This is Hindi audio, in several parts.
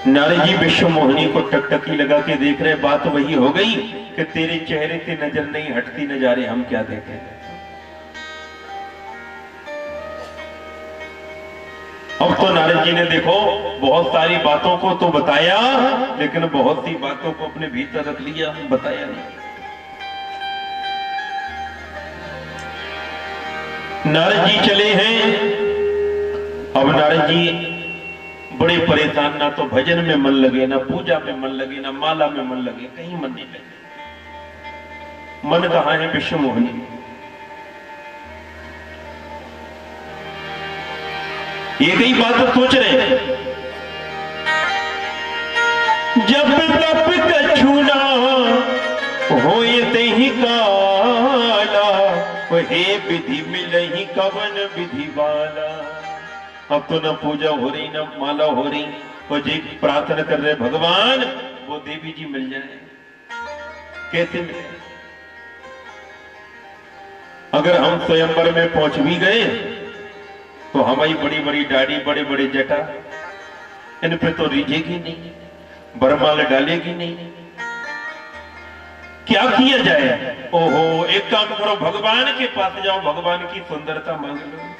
नारद जी विश्व मोहिनी को टकटकी लगा के देख रहे। बात वही हो गई कि तेरे चेहरे से नजर नहीं हटती, नजारे हम क्या देखें। अब तो नारद जी ने देखो बहुत सारी बातों को तो बताया, लेकिन बहुत सी बातों को अपने भीतर रख लिया, बताया नहीं। नारद जी चले हैं। अब नारद जी बड़े परेशान, ना तो भजन में मन लगे, ना पूजा में मन लगे, ना माला में मन लगे, कहीं मन नहीं लगे। मन कहां है विश्व मोहिनी। ये कई बात तो सोच रहे हैं। जब तप कछुना होए तेहि काला, हे विधि मिलहि कवन विधि वाला। अब तो न पूजा हो रही, न माला हो रही, और जी प्रार्थना कर रहे भगवान वो देवी जी मिल जाए। कैसे मिले? अगर हम स्वयंवर में पहुंच भी गए तो हमारी बड़ी बड़ी दाढ़ी, बड़े बड़े जटा, इन पे तो रीझेगी नहीं, बरमाल डालेगी नहीं। क्या किया जाए? ओहो, एक काम करो, भगवान के पास जाओ, भगवान की सुंदरता मांग लो।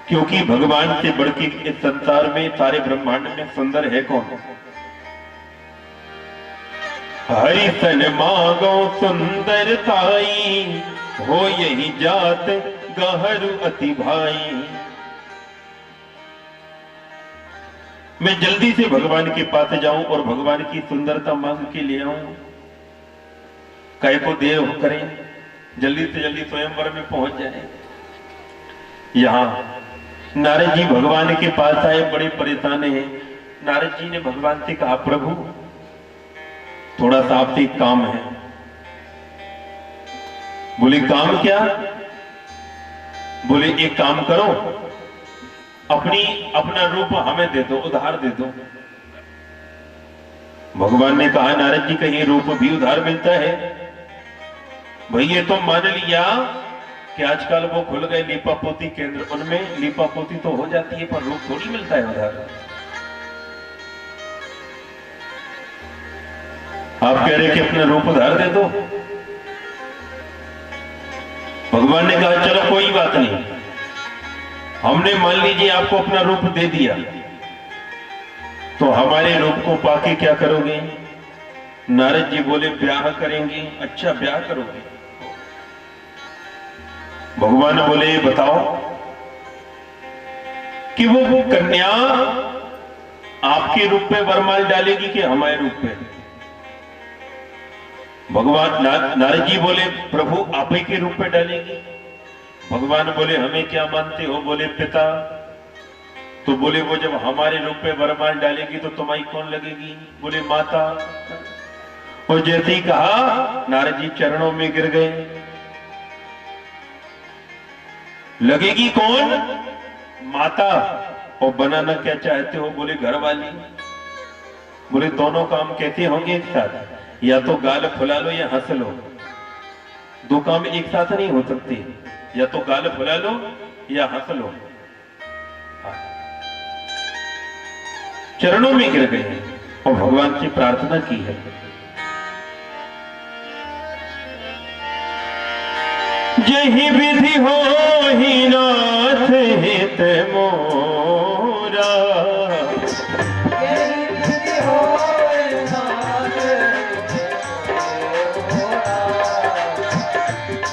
क्योंकि भगवान से बढ़ के इस संसार में, सारे ब्रह्मांड में सुंदर है कौन? हरि सन मांगो सुंदरताई, हो यही जात गहरु अति भाई। मैं जल्दी से भगवान के पास जाऊं और भगवान की सुंदरता मांग के ले आऊं। काय को देर करें, जल्दी से जल्दी स्वयंवर में पहुंच जाए। यहां नारद जी भगवान के पास आए, बड़े परेशान हैं। नारद जी ने भगवान से कहा, प्रभु थोड़ा सा आपसे एक काम है। बोले काम क्या? बोले एक काम करो, अपना रूप हमें दे दो, उधार दे दो। भगवान ने कहा, नारद जी का ये रूप भी उधार मिलता है? भैया तो मान लिया कि आजकल वो खुल गए लीपापोती केंद्र, उनमें लीपापोती तो हो जाती है, पर रूप थोड़ी मिलता है उधार। आप कह रहे कि अपना रूप उधार दे दो। भगवान ने कहा, चलो कोई बात नहीं, हमने मान लीजिए आपको अपना रूप दे दिया, तो हमारे रूप को पाके क्या करोगे? नारद जी बोले, ब्याह करेंगे। अच्छा, ब्याह करोगे? भगवान बोले, बताओ कि वो कन्या आपके रूप में वरमाल डालेगी कि हमारे रूप में? भगवान नारद जी बोले, प्रभु आप ही के रूप में डालेगी। भगवान बोले, हमें क्या मानते हो? बोले, पिता। तो बोले, वो जब हमारे रूप में वरमाल डालेगी तो तुम्हारी कौन लगेगी? बोले, माता। और जैसे ही कहा, नारद जी चरणों में गिर गए। लगेगी कौन? माता। और बनाना क्या चाहते हो? बोले, घर वाली। बोले, दोनों काम कैसे होंगे एक साथ? या तो गाल फुला लो या हंस लो, दो काम एक साथ नहीं हो सकते। या तो गाल फुला लो या हंस लो। चरणों में गिर गए और भगवान से प्रार्थना की है। जही विधि हो ही नाथ हित मोरा, यही विधि हो नाथ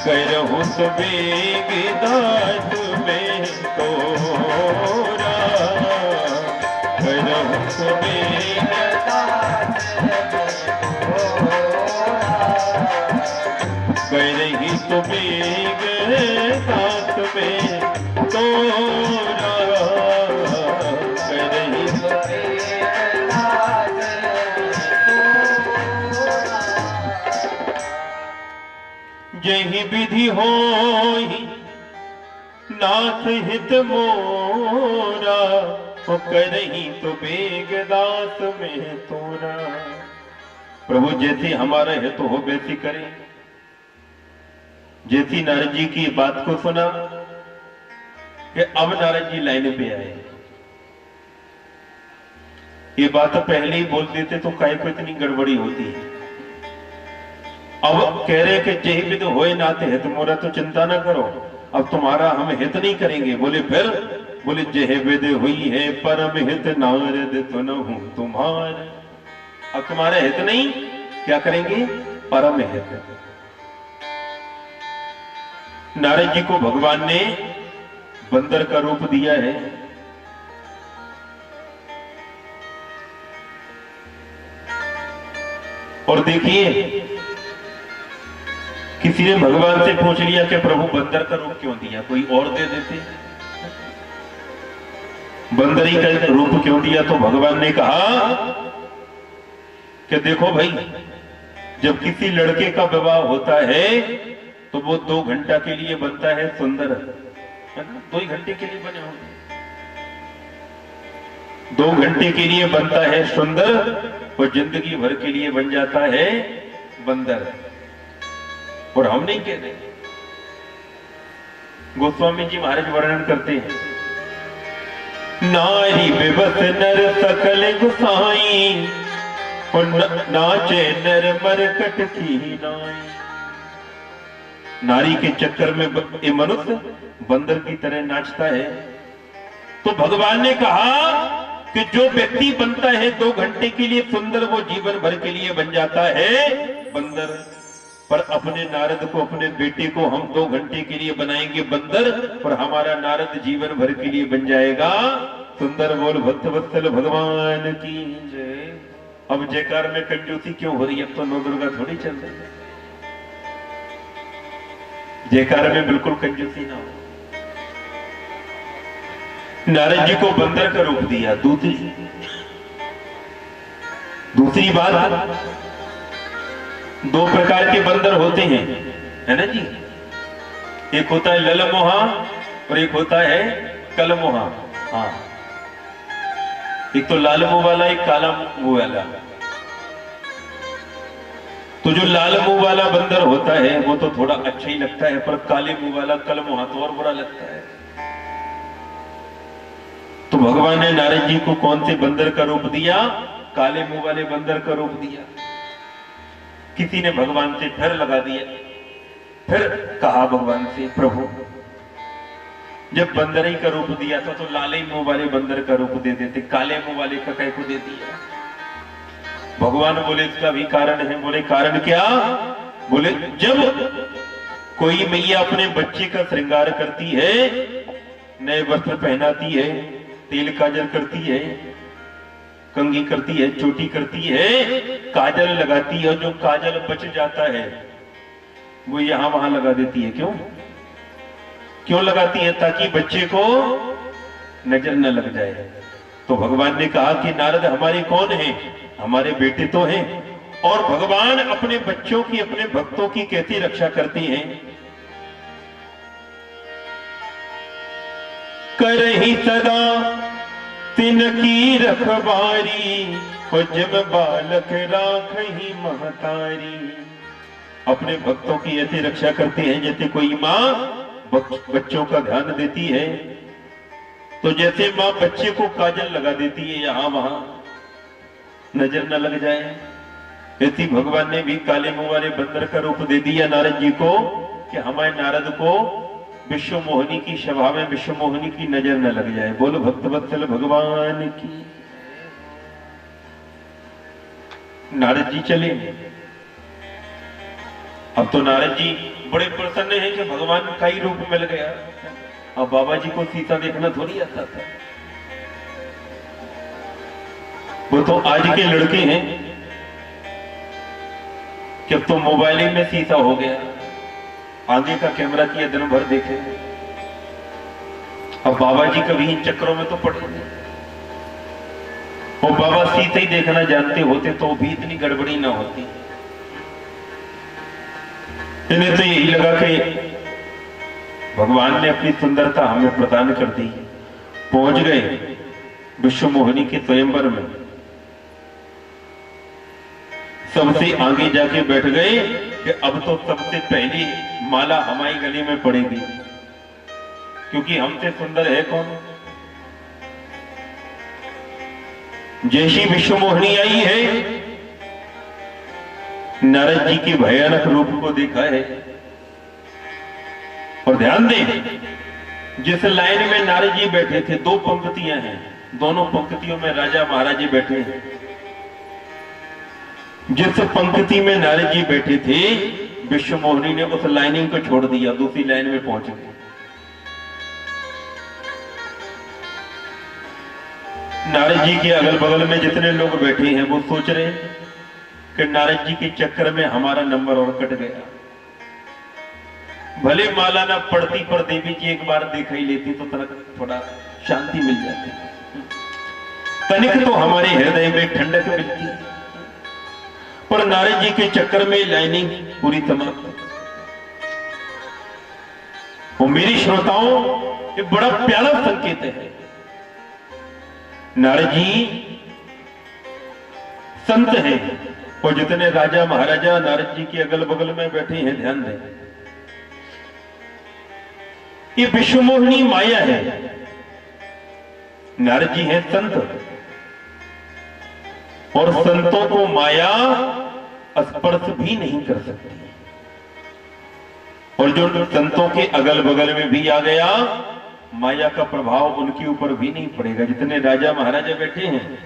करहु सुबेग दास में तोरा, करहु सुबेग दास करही सुबेग दास में तोरा, करही जही विधि होहि नाथ हित मोरा, करही तो बेग दास में तोरा। प्रभु जैसी हमारा हित हो वैसी करें। जैसी नारद जी की बात को सुना कि अब नारद जी लाइन पे आए। ये बात तो पहले ही बोल देते तो काहे को इतनी गड़बड़ी होती है। अब कह रहे कि जय विद होए नाते हित मोरा, तो चिंता ना करो, अब तुम्हारा हम हित नहीं करेंगे। बोले फिर? बोले जय विद हुई है परम हित नारद सुनहु तुम्हार। अब तुम्हारा हित नहीं, क्या करेंगे? परम हित। नारद जी को भगवान ने बंदर का रूप दिया है। और देखिए, किसी ने भगवान से पूछ लिया कि प्रभु बंदर का रूप क्यों दिया, कोई और दे देते, बंदरी का रूप क्यों दिया? तो भगवान ने कहा कि देखो भाई, जब किसी लड़के का विवाह होता है तो वो 2 घंटा के लिए बनता है सुंदर, है ना? 2 घंटे के लिए बने होंगे, 2 घंटे के लिए बनता है सुंदर और जिंदगी भर के लिए बन जाता है बंदर। और हम नहीं कहते, गोस्वामी जी महाराज वर्णन करते हैं, नारी विवश नर सकल गुसाई और नाचे नर मरकट की नाई। नारी के चक्कर में ये मनुष्य बंदर की तरह नाचता है। तो भगवान ने कहा कि जो व्यक्ति बनता है 2 घंटे के लिए सुंदर, वो जीवन भर के लिए बन जाता है बंदर। पर अपने नारद को, अपने बेटे को हम 2 घंटे के लिए बनाएंगे बंदर, और हमारा नारद जीवन भर के लिए बन जाएगा सुंदर। बोल भक्त वत्सल भगवान की जय। अब जयकार में कंजूसी क्यों हो रही है? अब तो नौ दुर्गा थोड़ी चल रही है। जयकार में बिल्कुल कंजूसी ना हो। नारद जी को बंदर का रूप दिया। दूसरी बात, 2 प्रकार के बंदर होते हैं, है ना जी? एक होता है ललमोहा और एक होता है कलमोहा। हाँ, एक तो लाल मुंह वाला, एक काला मुंह वाला। तो जो लाल मुंह वाला बंदर होता है वो तो थोड़ा अच्छा ही लगता है, पर काले मुंह वाला कलमोहा तो और बुरा लगता है। तो भगवान ने नारद जी को कौन से बंदर का रूप दिया? काले मुंह वाले बंदर का रूप दिया। किसी ने भगवान से फिर लगा दिया, फिर कहा भगवान से, प्रभु जब बंदरी का रूप दिया था तो लाले मुंह वाले बंदर का रूप दे देते, काले मुंह वाले का कैसे दे दिया? भगवान बोले इसका भी कारण है। बोले कारण क्या? बोले जब कोई मैया अपने बच्चे का श्रृंगार करती है, नए वस्त्र पहनाती है, तेल काजल करती है, कंघी करती है, चोटी करती है, काजल लगाती है, और जो काजल बच जाता है वो यहां वहां लगा देती है। क्यों लगाती है? ताकि बच्चे को नजर न लग जाए। तो भगवान ने कहा कि नारद हमारे कौन हैं? हमारे बेटे तो हैं। और भगवान अपने बच्चों की, अपने भक्तों की कैसी रक्षा करती हैं? करही सदा तिनकी रखबारी, हो जब बालक राखही महतारी। अपने भक्तों की ऐसी रक्षा करती है जैसे कोई माँ बच्चों का ध्यान देती है। तो जैसे माँ बच्चे को काजल लगा देती है यहां वहां, नजर न लग जाए, ऐसी भगवान ने भी काले मुंह वाले बंदर का रूप दे दिया नारद जी को, कि हमारे नारद को विश्व मोहिनी की सभा में विश्व मोहिनी की नजर न लग जाए। बोलो भक्त वत्सल भगवान की। नारद जी चले। अब तो नारद जी बड़े प्रसन्न हैं कि भगवान का ही रूप मिल गया। अब बाबा जी को सीता देखना थोड़ी आता था, वो तो आज के लड़के हैं कि अब तो मोबाइल में सीता हो गया, आगे का कैमरा किया दिन भर देखे। अब बाबा जी कभी इन चक्रों में तो पड़े नहीं। वो बाबा सीता ही देखना जानते होते तो भी इतनी गड़बड़ी ना होती। इन्हें तो यही लगा कि भगवान ने अपनी सुंदरता हमें प्रदान कर दी। पहुंच गए विश्व मोहिनी के स्वयंवर में, सबसे आगे जाके बैठ गए कि अब तो सबसे पहली माला हमारी गली में पड़ेगी, क्योंकि हमसे सुंदर है कौन? जैसी विश्व मोहिनी आई है, नारद जी के भयानक रूप को देखा है। और ध्यान दें, जिस लाइन में नारद जी बैठे थे, दो पंक्तियां हैं, दोनों पंक्तियों में राजा महाराजे बैठे हैं। जिस पंक्ति में नारद जी बैठे थे, विश्व मोहिनी ने उस लाइनिंग को छोड़ दिया, दूसरी लाइन में पहुंच गए। नारद जी के अगल बगल में जितने लोग बैठे हैं वो सोच रहे हैं कि नारद जी के चक्कर में हमारा नंबर और कट गया। भले माला ना पड़ती, पर देवी जी एक बार देख ही लेती तो थोड़ा शांति मिल जाती, तनिक तो हमारे हृदय में ठंडक मिलती। पर नारद जी के चक्कर में लाइनिंग पूरी समाप्त। वो मेरी श्रोताओं, ये बड़ा प्यारा संकेत है। नारद जी संत हैं, और जितने राजा महाराजा नारद जी के अगल बगल में बैठे हैं, ध्यान दें, ये विश्व मोहिनी माया है। नारद जी हैं संत, और संतों को माया स्पर्श भी नहीं कर सकती। और जो संतों के अगल बगल में भी आ गया, माया का प्रभाव उनके ऊपर भी नहीं पड़ेगा। जितने राजा महाराजा बैठे हैं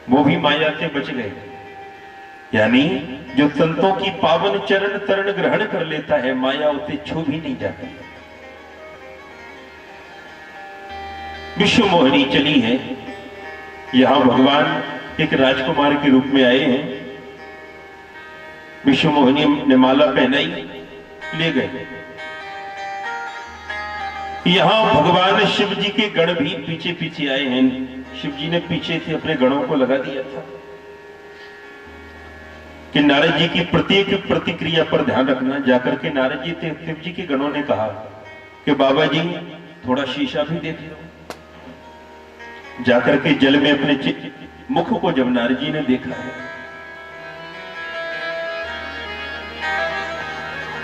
वो भी माया से बच गए। यानी जो संतों की पावन चरण शरण ग्रहण कर लेता है, माया उसे छू भी नहीं जाती। विश्व मोहिनी चली है। यहां भगवान एक राजकुमार के रूप में आए हैं। विश्व मोहिनी ने माला पहनाई, ले गए। यहां भगवान शिव जी के गण भी पीछे पीछे आए हैं। शिव जी ने पीछे से अपने गणों को लगा दिया था कि नारद जी की प्रत्येक प्रतिक्रिया पर ध्यान रखना। जाकर के नारद जी से शिव जी के गणों ने कहा कि बाबा जी थोड़ा शीशा भी देख लो। जाकर के जल में अपने मुख को जब नारद जी ने देखा है,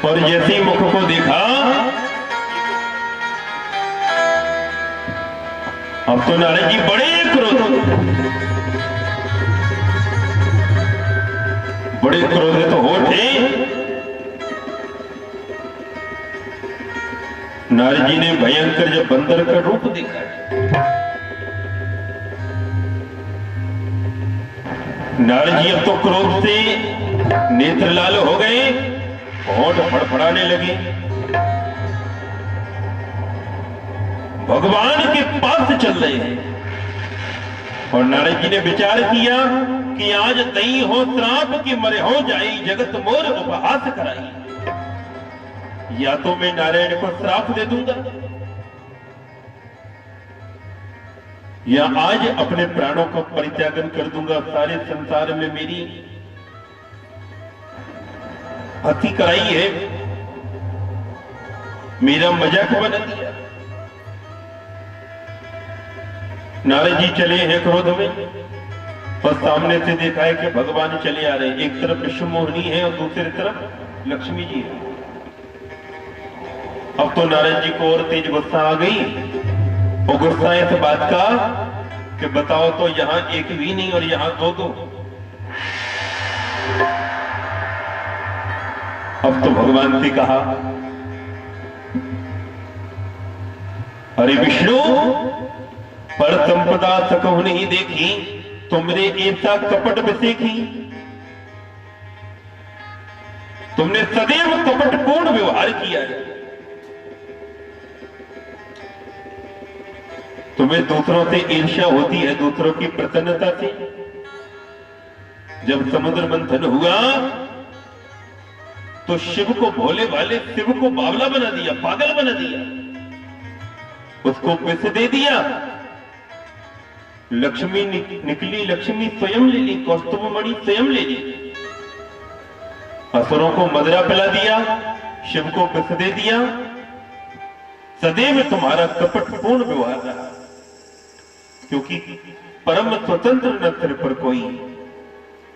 और जैसे ही मुख को देखा, अब तो नारद जी बड़े क्रोधित हो थे। नारद जी ने भयंकर जब बंदर का रूप देखा, नारद जी अब तो क्रोध से नेत्र लाल हो गए, होंठ फड़फड़ाने लगे। भगवान के पास चल रहे हैं, और नारद जी ने विचार किया कि आज दई हो श्राप की मरे हो जाई, जगत मोर उपहास कराई। या तो मैं नारायण को श्राप दे दूंगा, या आज अपने प्राणों का परित्यागन कर दूंगा। सारे संसार में मेरी हत्या कराई है, मेरा मजाक बना दिया। नारद जी चले हैं क्रोध में, और सामने से देखा है कि भगवान चले आ रहे हैं। एक तरफ विश्व मोहिनी है और दूसरी तरफ लक्ष्मी जी है। अब तो नारद जी को और तेज गुस्सा आ गई। वो गुस्सा इस बात का कि बताओ तो यहां एक भी नहीं और यहां दो। अब तो भगवान से कहा, अरे विष्णु, पर संपदा सकहु नहीं देखी, तुमने ऐसा कपट बिसेखी। तुमने सदैव कपटपूर्ण व्यवहार किया है। तुम्हें दूसरों से ईर्ष्या होती है, दूसरों की प्रसन्नता से। जब समुद्र मंथन हुआ तो शिव को, भोले भाले शिव को बावला बना दिया, पागल बना दिया, उसको पैसे दे दिया। लक्ष्मी निकली, लक्ष्मी स्वयं ले ली, कौस्तुभ मणि स्वयं ले ली। असुरों को मदिरा पिला दिया, शिव को पिस दे दिया। सदैव तुम्हारा कपटपूर्ण व्यवहार रहा, क्योंकि परम स्वतंत्र न सिर पर कोई,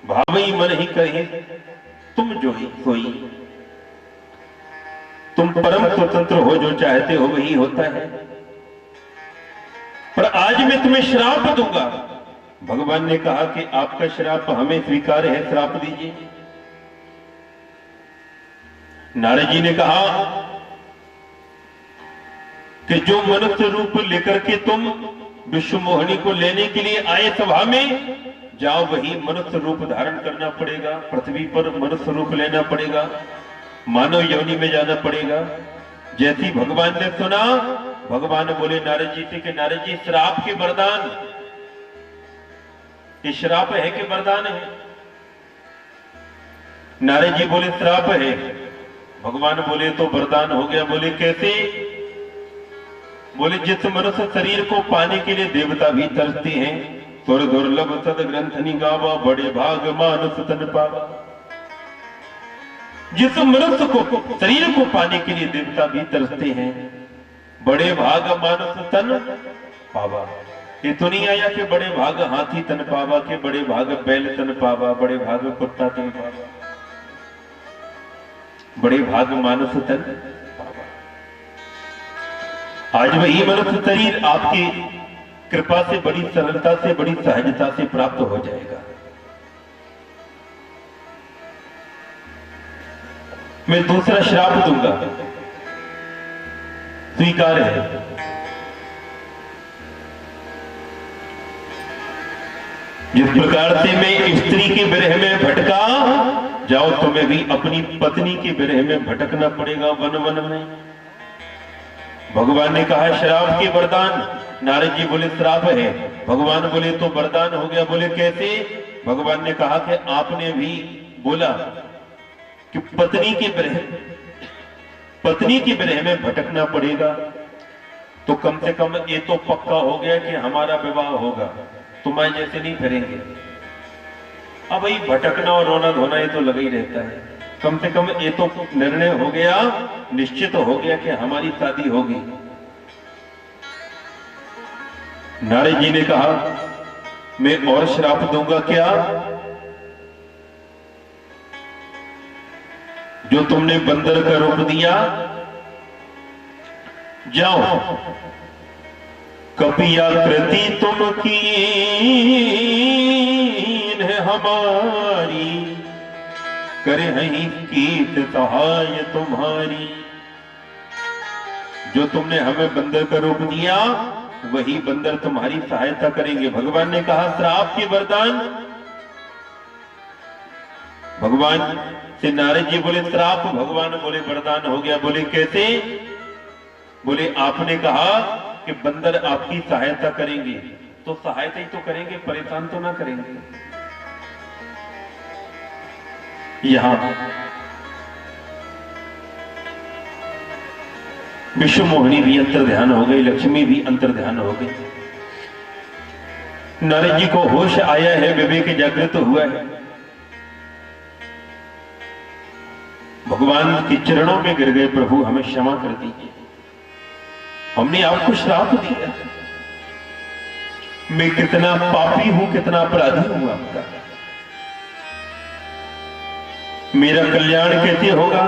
भावई मन ही कहे तुम जो ही सोई। तुम परम स्वतंत्र हो, जो चाहते हो वही होता है। पर आज मैं तुम्हें श्राप दूंगा भगवान ने कहा कि आपका श्राप हमें स्वीकार है, श्राप दीजिए। नारद जी ने कहा कि जो मनुष्य रूप लेकर के तुम विश्व मोहिनी को लेने के लिए आए सभा में, जाओ वही मनुष्य रूप धारण करना पड़ेगा, पृथ्वी पर मनुष्य रूप लेना पड़ेगा, मानव योनि में जाना पड़ेगा। जैसी भगवान ने सुना, भगवान बोले नारद जी से कि नारद जी, श्राप के वरदान, ये श्राप है कि वरदान है? नारद जी बोले श्राप है। भगवान बोले तो वरदान हो गया। बोले कैसे? बोले जिस मनुष्य शरीर को पाने के लिए देवता भी तरसते हैं, तुर दुर्लभ सद ग्रंथ निगावा, बड़े भाग मानुष तन पावा। जिस मनुष्य को शरीर को पाने के लिए देवता भी तरसते हैं, बड़े भाग मानुष तन पावा। ये तो नहीं आया कि बड़े भाग हाथी तन पावा, के बड़े भाग बैल तन पावा, बड़े भाग कुत्ता तन पावा, बड़े भाग मानुष तन पावा। आज वही मनुष्य शरीर आपकी कृपा से बड़ी सरलता से, बड़ी सहजता से प्राप्त हो जाएगा। मैं दूसरा श्राप दूंगा, स्वीकार है। जिस प्रकार से मैं स्त्री के विरह में भटका, जाओ तुम्हें भी अपनी पत्नी के विरह में भटकना पड़ेगा, वन वन में। भगवान ने कहा श्राप के वरदान। नारद जी बोले श्राप है। भगवान बोले तो वरदान हो गया। बोले कैसे? भगवान ने कहा कि आपने भी बोला कि पत्नी के विरह में भटकना पड़ेगा, तो कम से कम ये तो पक्का हो गया कि हमारा विवाह होगा, तुम्हारे जैसे नहीं करेंगे। अब भाई भटकना और रोना धोना ये तो लगा ही रहता है। कम से कम ये तो निर्णय हो गया, निश्चित हो गया कि हमारी शादी होगी। नारद जी ने कहा मैं और श्राप दूंगा क्या? जो तुमने बंदर का रूप दिया, जाओ कपियाकृति तुम कीन है हमारी, करे हहीं कीत सहाय तुम्हारी। जो तुमने हमें बंदर का रूप दिया, वही बंदर तुम्हारी सहायता करेंगे। भगवान ने कहा श्राप के वरदान। भगवान से नारद जी बोले श्राप, भगवान बोले वरदान हो गया। बोले कैसे? बोले आपने कहा कि बंदर आपकी सहायता करेंगे, तो सहायता ही तो करेंगे, परेशान तो ना करेंगे। यहां विश्व मोहिनी भी अंतर ध्यान हो गई, लक्ष्मी भी अंतर ध्यान हो गई। नारद जी को होश आया है, विवेक जागृत हुआ है। भगवान के चरणों में गिर गए, प्रभु हमें क्षमा कर दीजिए, हमने आपको श्राप दिया, मैं कितना पापी हूं, कितना अपराधी हूं आपका, मेरा कल्याण कैसे होगा?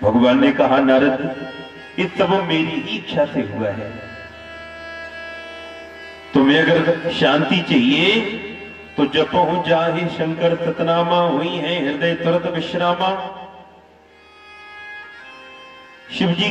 भगवान ने कहा नारद ये सब मेरी ही इच्छा से हुआ है। तुम्हें अगर शांति चाहिए तो जपहु जाहि शंकर सतनामा, हुई है हृदय तुरत विश्रामा। शिव जी